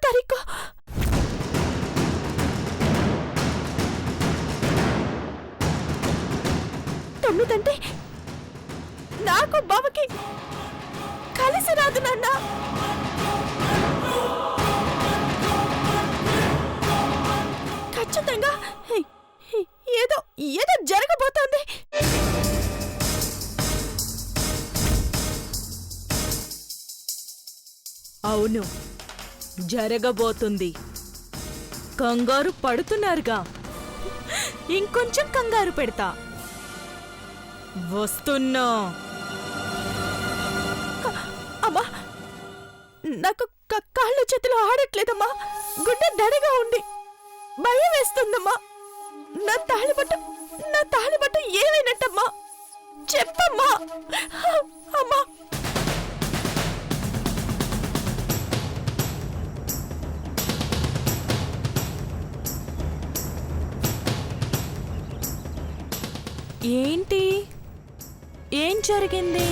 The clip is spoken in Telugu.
తారీఖు. తొమ్మిదంటే నాకు బావకి కలిసి రాదు నాన్న. ఖచ్చితంగా ఏదో ఏదో జరగబోతోంది. అవును, జరగబోతుంది. కంగారు పడుతున్నారుగా, ఇంకొంచెం కంగారు పెడతా. వస్తున్నా. అమ్మా, నాకు కాళ్ళు చేతులు ఆడట్లేదమ్మా. గుండె దడగా ఉంది, భయం వేస్తుందమ్మా. నా తాళిబట్టు ఏమైనట్టమ్మా? చెప్పమ్మా అమ్మా. ఏంటి? ఏం జరిగింది?